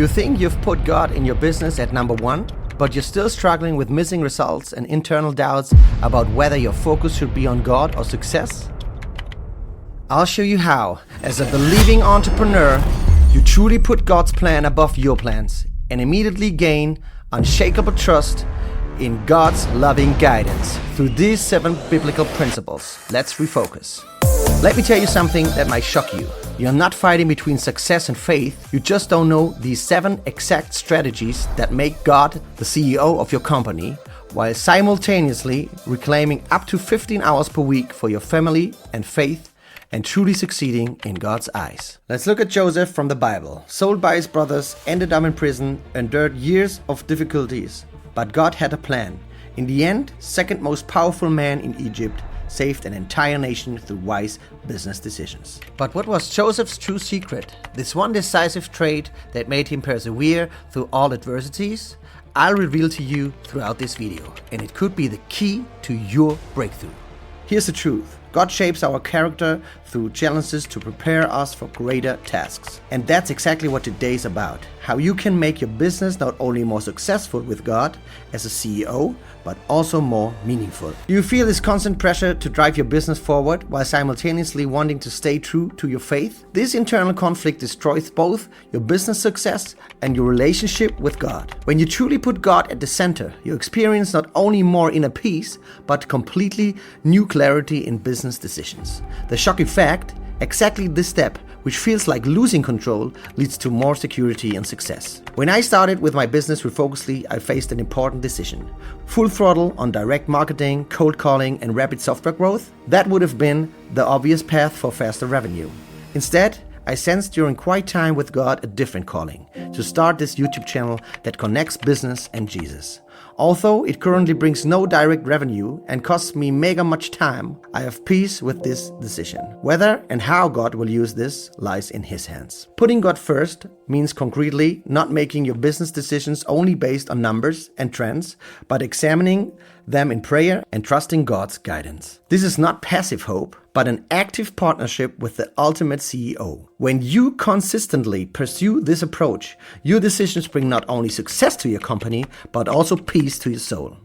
You think you've put God in your business at number one, but you're still struggling with missing results and internal doubts about whether your focus should be on God or success? I'll show you how, as a believing entrepreneur, you truly put God's plan above your plans and immediately gain unshakable trust in God's loving guidance through these 7 biblical principles. Let's refocus. Let me tell you something that might shock you. You're not fighting between success and faith. You just don't know these 7 exact strategies that make God the CEO of your company, while simultaneously reclaiming up to 15 hours per week for your family and faith, and truly succeeding in God's eyes. Let's look at Joseph from the Bible. Sold by his brothers, ended up in prison, endured years of difficulties, but God had a plan. In the end, second most powerful man in Egypt, saved an entire nation through wise business decisions. But what was Joseph's true secret? This one decisive trait that made him persevere through all adversities? I'll reveal to you throughout this video, and it could be the key to your breakthrough. Here's the truth. God shapes our character through challenges to prepare us for greater tasks. And that's exactly what today's about. How you can make your business not only more successful with God as a CEO, but also more meaningful. Do you feel this constant pressure to drive your business forward while simultaneously wanting to stay true to your faith? This internal conflict destroys both your business success and your relationship with God. When you truly put God at the center, you experience not only more inner peace, but completely new clarity in business decisions. The shocking fact, exactly this step, which feels like losing control, leads to more security and success. When I started with my business Refocusly, I faced an important decision. Full throttle on direct marketing, cold calling, and rapid software growth? That would have been the obvious path for faster revenue. Instead, I sensed during quiet time with God a different calling, to start this YouTube channel that connects business and Jesus. Although it currently brings no direct revenue and costs me mega much time, I have peace with this decision. Whether and how God will use this lies in His hands. Putting God first means concretely not making your business decisions only based on numbers and trends, but examining them in prayer and trusting God's guidance. This is not passive hope, but an active partnership with the ultimate CEO. When you consistently pursue this approach, your decisions bring not only success to your company, but also peace to your soul.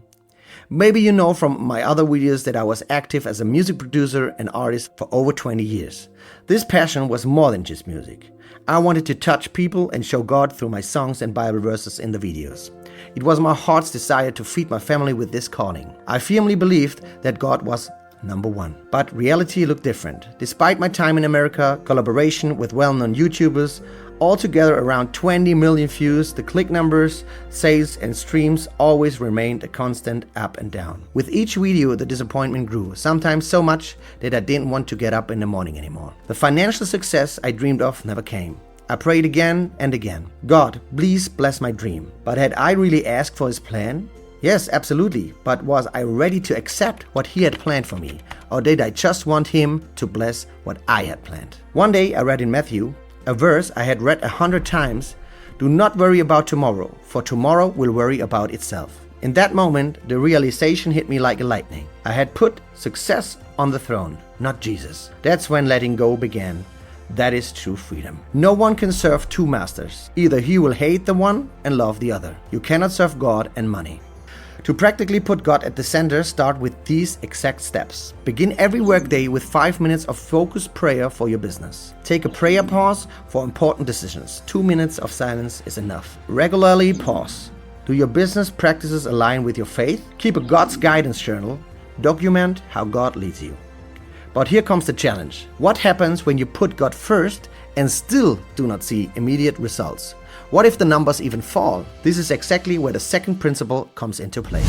Maybe you know from my other videos that I was active as a music producer and artist for over 20 years. This passion was more than just music. I wanted to touch people and show God through my songs and Bible verses in the videos. It was my heart's desire to feed my family with this calling. I firmly believed that God was number one. But reality looked different. Despite my time in America, collaboration with well-known YouTubers, altogether around 20 million views, the click numbers, sales and streams always remained a constant up and down. With each video, the disappointment grew, sometimes so much that I didn't want to get up in the morning anymore. The financial success I dreamed of never came. I prayed again and again. God, please bless my dream. But had I really asked for His plan? Yes, absolutely. But was I ready to accept what He had planned for me? Or did I just want Him to bless what I had planned? One day I read in Matthew, a verse I had read 100 times, "Do not worry about tomorrow, for tomorrow will worry about itself." In that moment, the realization hit me like a lightning. I had put success on the throne, not Jesus. That's when letting go began. That is true freedom. No one can serve 2 masters. Either he will hate the one and love the other. You cannot serve God and money. To practically put God at the center, start with these exact steps. Begin every workday with 5 minutes of focused prayer for your business. Take a prayer pause for important decisions. 2 minutes of silence is enough. Regularly pause. Do your business practices align with your faith? Keep a God's guidance journal. Document how God leads you. But here comes the challenge. What happens when you put God first and still do not see immediate results? What if the numbers even fall? This is exactly where the second principle comes into play.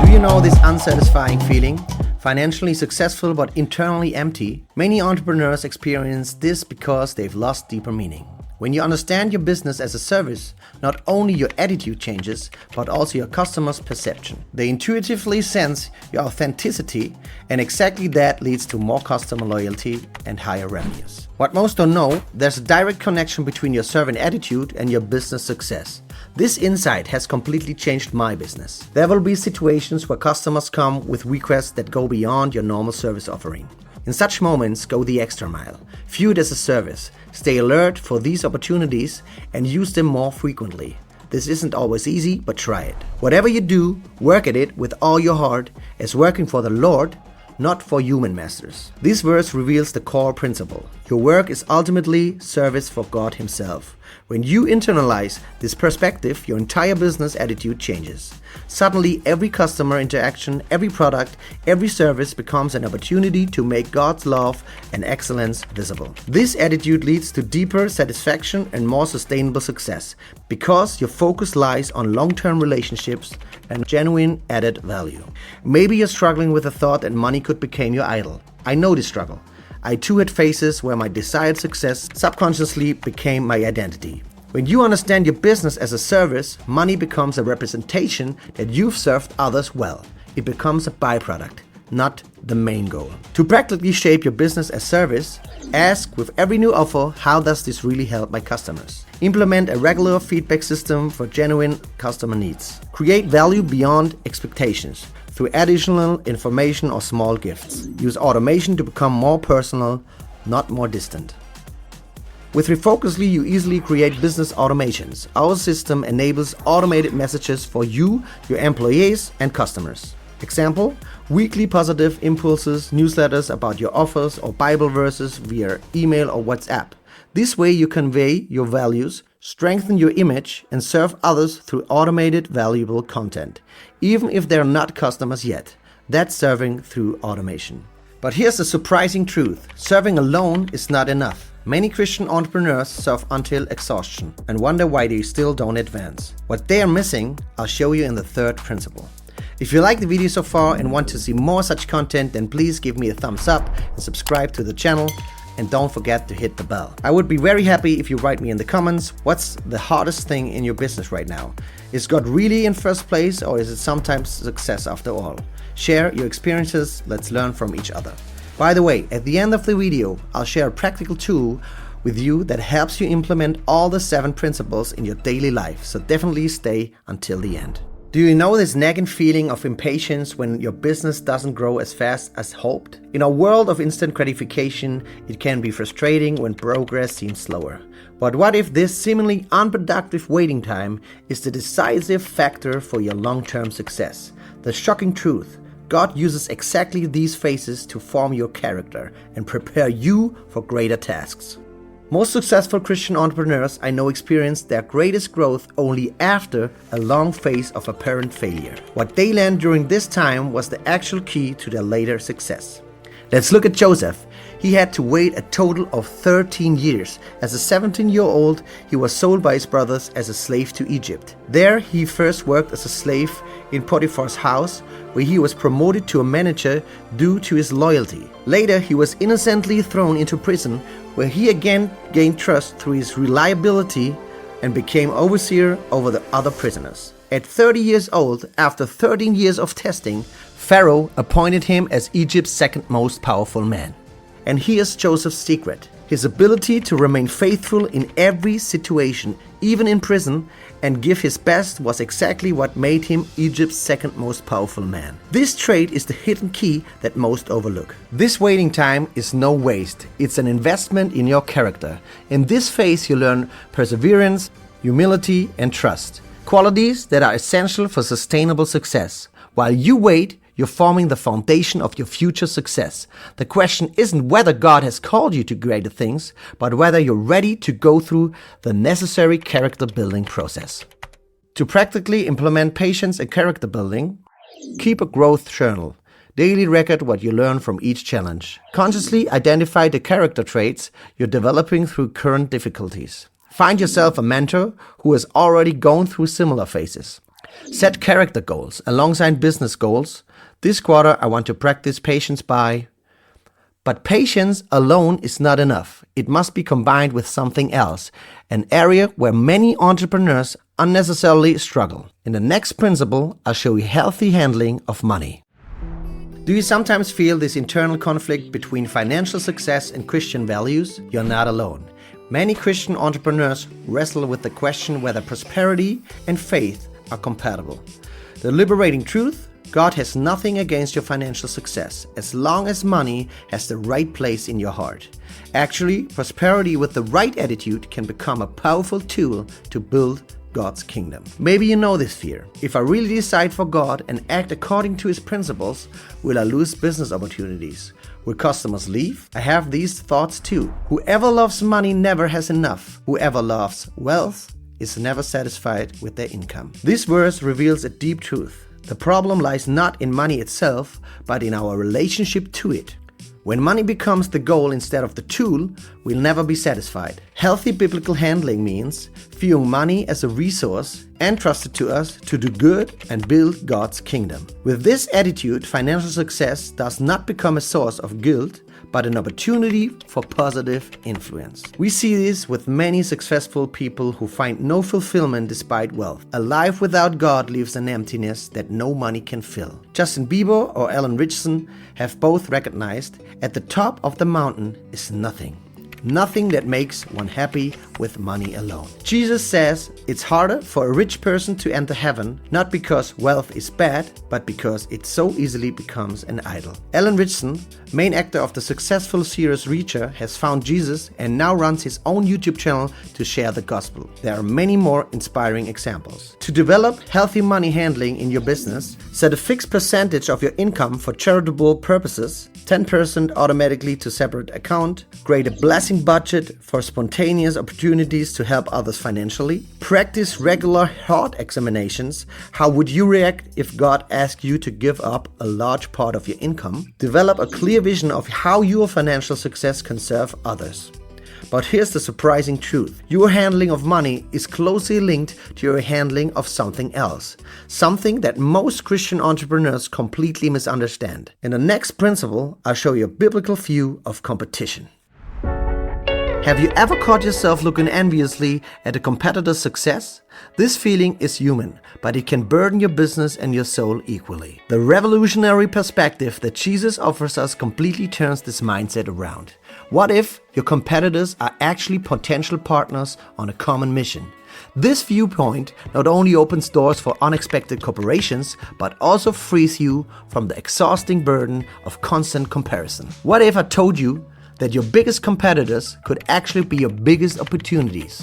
Do you know this unsatisfying feeling? Financially successful but internally empty? Many entrepreneurs experience this because they've lost deeper meaning. When you understand your business as a service, not only your attitude changes, but also your customers' perception. They intuitively sense your authenticity, and exactly that leads to more customer loyalty and higher revenues. What most don't know, there's a direct connection between your servant attitude and your business success. This insight has completely changed my business. There will be situations where customers come with requests that go beyond your normal service offering. In such moments, go the extra mile. View it as a service. Stay alert for these opportunities and use them more frequently. This isn't always easy, but try it. Whatever you do, work at it with all your heart as working for the Lord, not for human masters. This verse reveals the core principle. Your work is ultimately service for God Himself. When you internalize this perspective, your entire business attitude changes. Suddenly, every customer interaction, every product, every service becomes an opportunity to make God's love and excellence visible. This attitude leads to deeper satisfaction and more sustainable success because your focus lies on long-term relationships and genuine added value. Maybe you're struggling with the thought that money could become your idol. I know this struggle. I too had phases where my desired success subconsciously became my identity. When you understand your business as a service, money becomes a representation that you've served others well. It becomes a byproduct, not the main goal. To practically shape your business as service, ask with every new offer, how does this really help my customers? Implement a regular feedback system for genuine customer needs. Create value beyond expectations through additional information or small gifts. Use automation to become more personal, not more distant. With Refocusly, you easily create business automations. Our system enables automated messages for you, your employees, and customers. Example, weekly positive impulses, newsletters about your offers or Bible verses via email or WhatsApp. This way you convey your values, strengthen your image, and serve others through automated, valuable content. Even if they're not customers yet, that's serving through automation. But here's the surprising truth. Serving alone is not enough. Many Christian entrepreneurs serve until exhaustion and wonder why they still don't advance. What they are missing, I'll show you in the third principle. If you like the video so far and want to see more such content, then please give me a thumbs up and subscribe to the channel. And don't forget to hit the bell. I would be very happy if you write me in the comments, what's the hardest thing in your business right now? Is God really in first place, or is it sometimes success after all? Share your experiences, let's learn from each other. By the way, at the end of the video, I'll share a practical tool with you that helps you implement all the 7 principles in your daily life, so definitely stay until the end. Do you know this nagging feeling of impatience when your business doesn't grow as fast as hoped? In a world of instant gratification, it can be frustrating when progress seems slower. But what if this seemingly unproductive waiting time is the decisive factor for your long-term success? The shocking truth: God uses exactly these phases to form your character and prepare you for greater tasks. Most successful Christian entrepreneurs I know experience their greatest growth only after a long phase of apparent failure. What they learned during this time was the actual key to their later success. Let's look at Joseph. He had to wait a total of 13 years. As a 17-year-old, he was sold by his brothers as a slave to Egypt. There, he first worked as a slave in Potiphar's house, where he was promoted to a manager due to his loyalty. Later, he was innocently thrown into prison, where he again gained trust through his reliability and became overseer over the other prisoners. At 30 years old, after 13 years of testing, Pharaoh appointed him as Egypt's second most powerful man. And here's Joseph's secret. His ability to remain faithful in every situation, even in prison, and give his best was exactly what made him Egypt's second most powerful man. This trait is the hidden key that most overlook. This waiting time is no waste. It's an investment in your character. In this phase, you learn perseverance, humility, and trust. Qualities that are essential for sustainable success. While you wait, you're forming the foundation of your future success. The question isn't whether God has called you to greater things, but whether you're ready to go through the necessary character building process. To practically implement patience and character building, keep a growth journal. Daily record what you learn from each challenge. Consciously identify the character traits you're developing through current difficulties. Find yourself a mentor who has already gone through similar phases. Set character goals alongside business goals. This quarter, I want to practice patience by... But patience alone is not enough. It must be combined with something else, an area where many entrepreneurs unnecessarily struggle. In the next principle, I'll show you healthy handling of money. Do you sometimes feel this internal conflict between financial success and Christian values? You're not alone. Many Christian entrepreneurs wrestle with the question whether prosperity and faith are compatible. The liberating truth: God has nothing against your financial success as long as money has the right place in your heart. Actually, prosperity with the right attitude can become a powerful tool to build God's kingdom. Maybe you know this fear. If I really decide for God and act according to His principles, will I lose business opportunities? Will customers leave? I have these thoughts too. Whoever loves money never has enough. Whoever loves wealth is never satisfied with their income. This verse reveals a deep truth. The problem lies not in money itself, but in our relationship to it. When money becomes the goal instead of the tool, we'll never be satisfied. Healthy biblical handling means viewing money as a resource entrusted to us to do good and build God's kingdom. With this attitude, financial success does not become a source of guilt, but an opportunity for positive influence. We see this with many successful people who find no fulfillment despite wealth. A life without God leaves an emptiness that no money can fill. Justin Bieber or Alan Richardson have both recognized at the top of the mountain is nothing. Nothing that makes one happy with money alone. Jesus says it's harder for a rich person to enter heaven, not because wealth is bad, but because it so easily becomes an idol. Alan Richardson, main actor of the successful series Reacher, has found Jesus and now runs his own YouTube channel to share the gospel. There are many more inspiring examples. To develop healthy money handling in your business, set a fixed percentage of your income for charitable purposes, 10% automatically to separate account, create a blessing budget for spontaneous opportunities to help others financially, practice regular heart examinations. How would you react if God asked you to give up a large part of your income? Develop a clear vision of how your financial success can serve others. But here's the surprising truth. Your handling of money is closely linked to your handling of something else. Something that most Christian entrepreneurs completely misunderstand. In the next principle, I'll show you a biblical view of competition. Have you ever caught yourself looking enviously at a competitor's success? This feeling is human, but it can burden your business and your soul equally. The revolutionary perspective that Jesus offers us completely turns this mindset around. What if your competitors are actually potential partners on a common mission? This viewpoint not only opens doors for unexpected cooperations, but also frees you from the exhausting burden of constant comparison. What if I told you that your biggest competitors could actually be your biggest opportunities?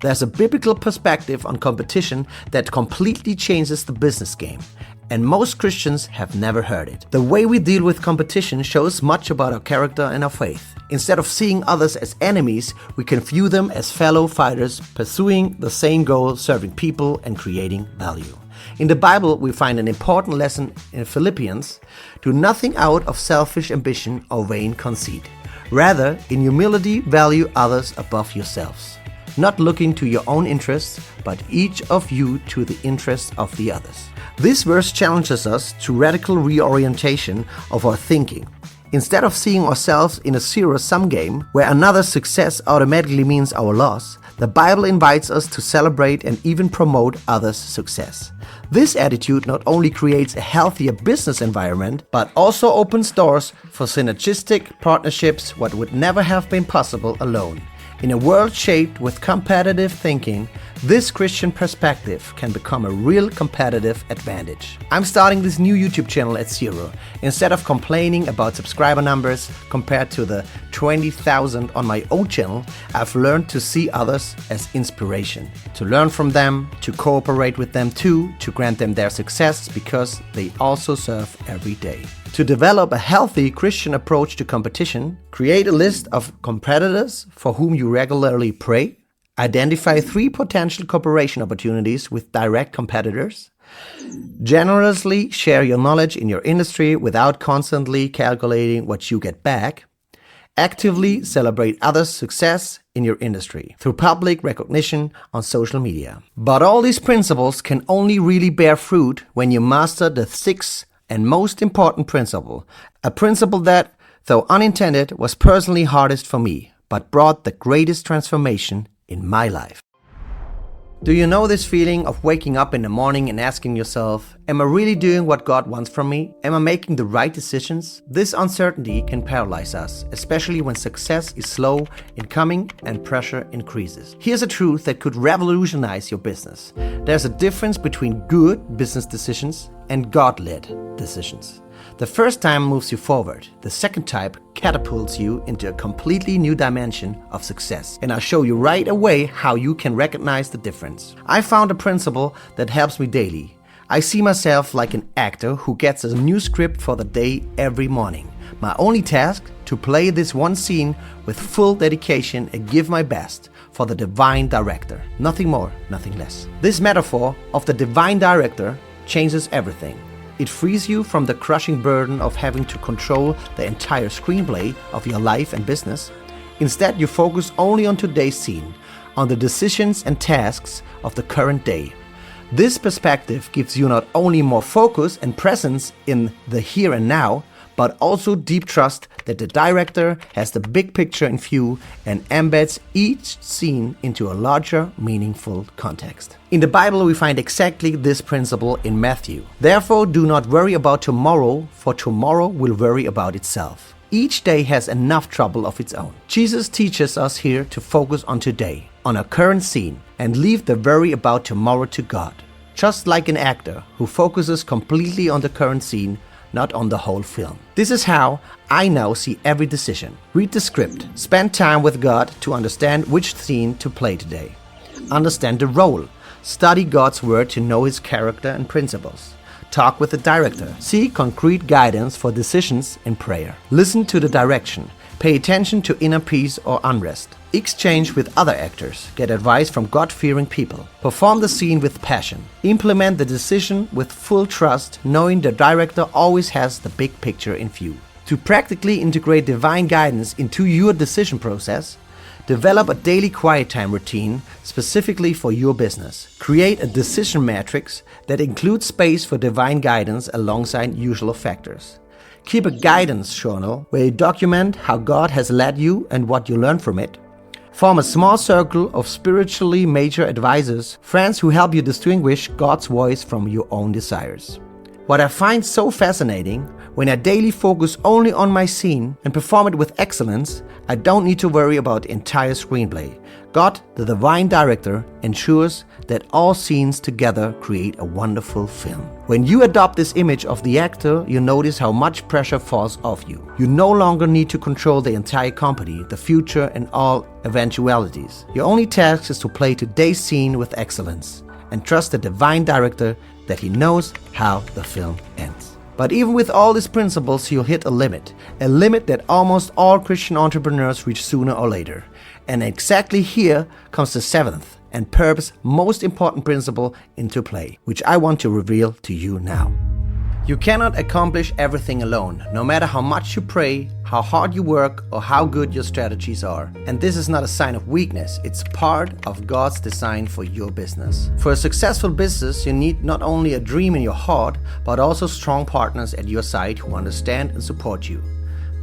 There's a biblical perspective on competition that completely changes the business game, and most Christians have never heard it. The way we deal with competition shows much about our character and our faith. Instead of seeing others as enemies, we can view them as fellow fighters pursuing the same goal, serving people and creating value. In the Bible, we find an important lesson in Philippians: do nothing out of selfish ambition or vain conceit. Rather, in humility, value others above yourselves, not looking to your own interests, but each of you to the interests of the others. This verse challenges us to radical reorientation of our thinking. Instead of seeing ourselves in a zero-sum game, where another's success automatically means our loss, the Bible invites us to celebrate and even promote others' success. This attitude not only creates a healthier business environment, but also opens doors for synergistic partnerships what would never have been possible alone. In a world shaped with competitive thinking, this Christian perspective can become a real competitive advantage. I'm starting this new YouTube channel at zero. Instead of complaining about subscriber numbers compared to the 20,000 on my old channel, I've learned to see others as inspiration, to learn from them, to cooperate with them too, to grant them their success because they also serve every day. To develop a healthy Christian approach to competition, create a list of competitors for whom you regularly pray. Identify 3 potential cooperation opportunities with direct competitors. Generously share your knowledge in your industry without constantly calculating what you get back. Actively celebrate others' success in your industry through public recognition on social media. But all these principles can only really bear fruit when you master the 6th and most important principle, a principle that, though unintended, was personally hardest for me, but brought the greatest transformation in my life. Do you know this feeling of waking up in the morning and asking yourself, am I really doing what God wants from me? Am I making the right decisions? This uncertainty can paralyze us, especially when success is slow in coming and pressure increases. Here's a truth that could revolutionize your business. There's a difference between good business decisions and God-led decisions. The first time moves you forward. The second type catapults you into a completely new dimension of success. And I'll show you right away how you can recognize the difference. I found a principle that helps me daily. I see myself like an actor who gets a new script for the day every morning. My only task, to play this one scene with full dedication and give my best for the divine director. Nothing more, nothing less. This metaphor of the divine director changes everything. It frees you from the crushing burden of having to control the entire screenplay of your life and business. Instead, you focus only on today's scene, on the decisions and tasks of the current day. This perspective gives you not only more focus and presence in the here and now, but also deep trust that the director has the big picture in view and embeds each scene into a larger, meaningful context. In the Bible, we find exactly this principle in Matthew. Therefore, do not worry about tomorrow, for tomorrow will worry about itself. Each day has enough trouble of its own. Jesus teaches us here to focus on today, on our current scene, and leave the worry about tomorrow to God. Just like an actor who focuses completely on the current scene, not on the whole film. This is how I now see every decision. Read the script. Spend time with God to understand which scene to play today. Understand the role. Study God's word to know His character and principles. Talk with the director. Seek concrete guidance for decisions in prayer. Listen to the direction. Pay attention to inner peace or unrest. Exchange with other actors. Get advice from God-fearing people. Perform the scene with passion. Implement the decision with full trust, knowing the director always has the big picture in view. To practically integrate divine guidance into your decision process, develop a daily quiet time routine specifically for your business. Create a decision matrix that includes space for divine guidance alongside usual factors. Keep a guidance journal where you document how God has led you and what you learned from it. Form a small circle of spiritually mature advisors, friends who help you distinguish God's voice from your own desires. What I find so fascinating, when I daily focus only on my scene and perform it with excellence, I don't need to worry about the entire screenplay. God, the divine director, ensures that all scenes together create a wonderful film. When you adopt this image of the actor, you notice how much pressure falls off you. You no longer need to control the entire company, the future, and all eventualities. Your only task is to play today's scene with excellence and trust the divine director that he knows how the film ends. But even with all these principles, you'll hit a limit that almost all Christian entrepreneurs reach sooner or later. And exactly here comes the seventh and perhaps most important principle into play, which I want to reveal to you now. You cannot accomplish everything alone, no matter how much you pray, how hard you work, or how good your strategies are. And this is not a sign of weakness, it's part of God's design for your business. For a successful business, you need not only a dream in your heart, but also strong partners at your side who understand and support you.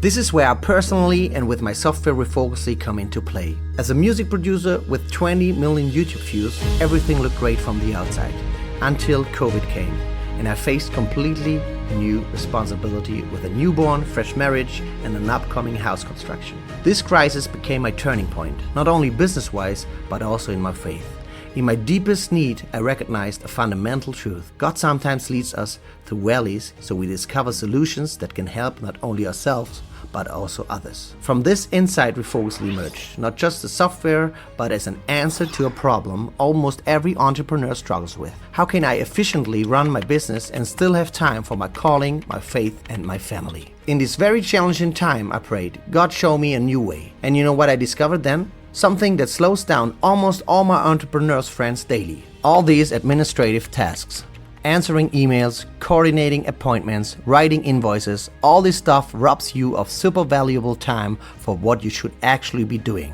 This is where I personally and with my software Refocusly come into play. As a music producer with 20 million YouTube views, everything looked great from the outside, until COVID came. And I faced completely new responsibility with a newborn, fresh marriage, and an upcoming house construction. This crisis became my turning point, not only business-wise, but also in my faith. In my deepest need, I recognized a fundamental truth. God sometimes leads us through valleys so we discover solutions that can help not only ourselves, but also others. From this insight, Refocusly emerged, not just a software, but as an answer to a problem almost every entrepreneur struggles with. How can I efficiently run my business and still have time for my calling, my faith, and my family? In this very challenging time, I prayed, God, show me a new way. And you know what I discovered then? Something that slows down almost all my entrepreneurs' friends daily. All these administrative tasks. Answering emails, coordinating appointments, writing invoices, all this stuff robs you of super valuable time for what you should actually be doing.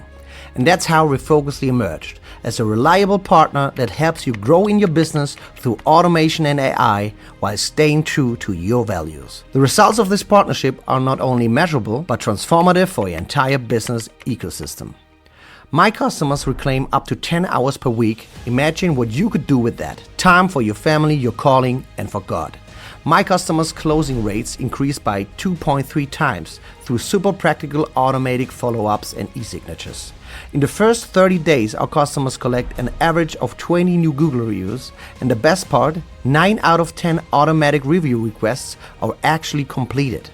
And that's how Refocusly emerged, as a reliable partner that helps you grow in your business through automation and AI while staying true to your values. The results of this partnership are not only measurable, but transformative for your entire business ecosystem. My customers reclaim up to 10 hours per week. Imagine what you could do with that. Time for your family, your calling, and for God. My customers' closing rates increased by 2.3 times through super practical automatic follow-ups and e-signatures. In the first 30 days, our customers collect an average of 20 new Google reviews, and the best part, 9 out of 10 automatic review requests are actually completed.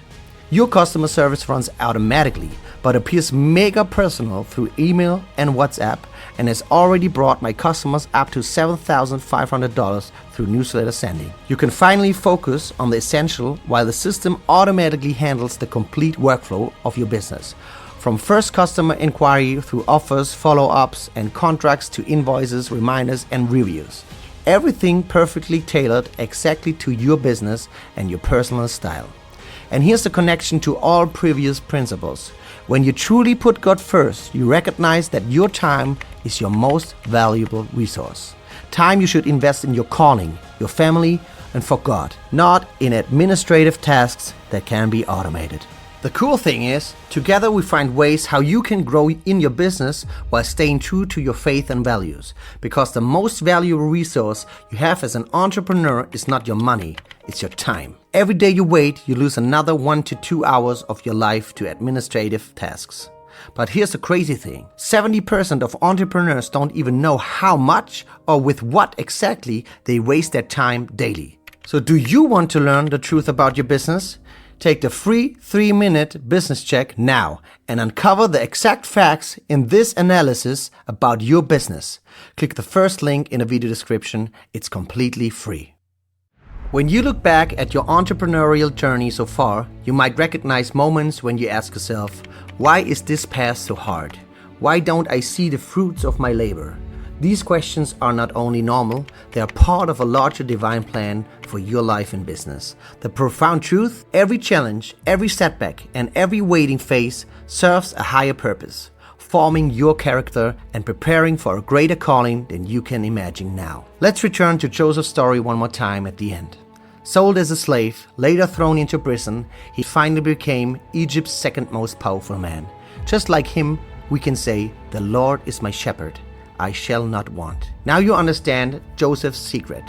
Your customer service runs automatically, but appears mega personal through email and WhatsApp, and has already brought my customers up to $7,500 through newsletter sending. You can finally focus on the essential while the system automatically handles the complete workflow of your business. From first customer inquiry through offers, follow-ups, and contracts to invoices, reminders, and reviews. Everything perfectly tailored exactly to your business and your personal style. And here's the connection to all previous principles. When you truly put God first, you recognize that your time is your most valuable resource. Time you should invest in your calling, your family, and for God, not in administrative tasks that can be automated. The cool thing is, together we find ways how you can grow in your business while staying true to your faith and values. Because the most valuable resource you have as an entrepreneur is not your money, it's your time. Every day you wait, you lose another 1 to 2 hours of your life to administrative tasks. But here's the crazy thing. 70% of entrepreneurs don't even know how much or with what exactly they waste their time daily. So do you want to learn the truth about your business? Take the free 3-minute business check now and uncover the exact facts in this analysis about your business. Click the first link in the video description. It's completely free. When you look back at your entrepreneurial journey so far, you might recognize moments when you ask yourself, why is this path so hard? Why don't I see the fruits of my labor? These questions are not only normal, they are part of a larger divine plan for your life and business. The profound truth, every challenge, every setback, and every waiting phase serves a higher purpose, forming your character and preparing for a greater calling than you can imagine now. Let's return to Joseph's story one more time at the end. Sold as a slave, later thrown into prison, he finally became Egypt's second most powerful man. Just like him, we can say, "The Lord is my shepherd. I shall not want." Now you understand Joseph's secret.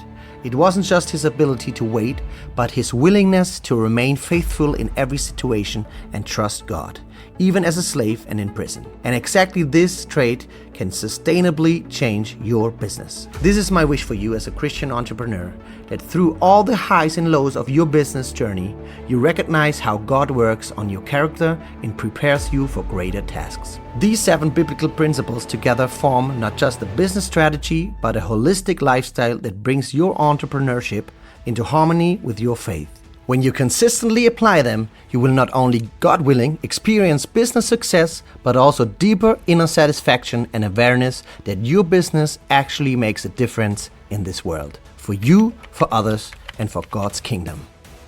It wasn't just his ability to wait, but his willingness to remain faithful in every situation and trust God, even as a slave and in prison. And exactly this trait can sustainably change your business. This is my wish for you as a Christian entrepreneur, that through all the highs and lows of your business journey, you recognize how God works on your character and prepares you for greater tasks. These 7 biblical principles together form not just a business strategy, but a holistic lifestyle that brings your entrepreneurship into harmony with your faith. When you consistently apply them, you will not only, God willing, experience business success, but also deeper inner satisfaction and awareness that your business actually makes a difference in this world. For you, for others, and for God's kingdom.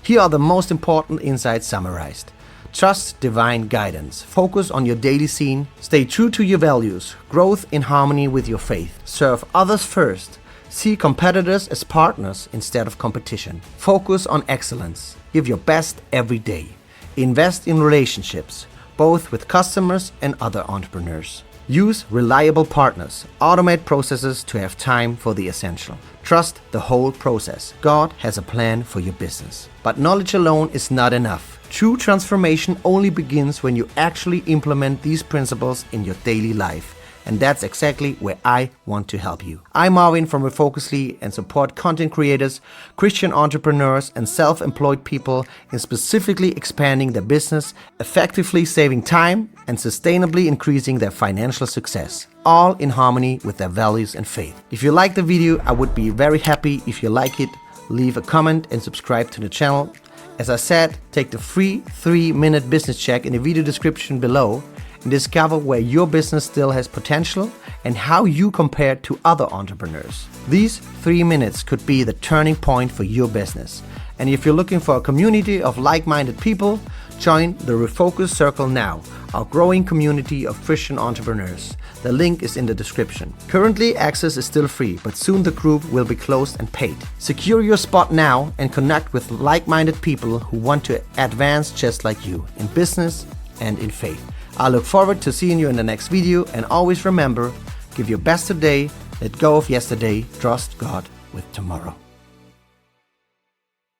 Here are the most important insights summarized. Trust divine guidance. Focus on your daily scene. Stay true to your values. Growth in harmony with your faith. Serve others first. See competitors as partners instead of competition. Focus on excellence. Give your best every day. Invest in relationships, both with customers and other entrepreneurs. Use reliable partners. Automate processes to have time for the essential. Trust the whole process. God has a plan for your business. But knowledge alone is not enough. True transformation only begins when you actually implement these principles in your daily life. And that's exactly where I want to help you. I'm Marvin from Refocusly and support content creators, Christian entrepreneurs, and self-employed people in specifically expanding their business, effectively saving time, and sustainably increasing their financial success, all in harmony with their values and faith. If you like the video, I would be very happy if you like it. Leave a comment and subscribe to the channel. As I said, take the free 3-minute business check in the video description below and discover where your business still has potential and how you compare to other entrepreneurs. These 3 minutes could be the turning point for your business. And if you're looking for a community of like-minded people, join the Refocus Circle now, our growing community of Christian entrepreneurs. The link is in the description. Currently, access is still free, but soon the group will be closed and paid. Secure your spot now and connect with like-minded people who want to advance just like you in business and in faith. I look forward to seeing you in the next video, and always remember, give your best today, let go of yesterday, trust God with tomorrow.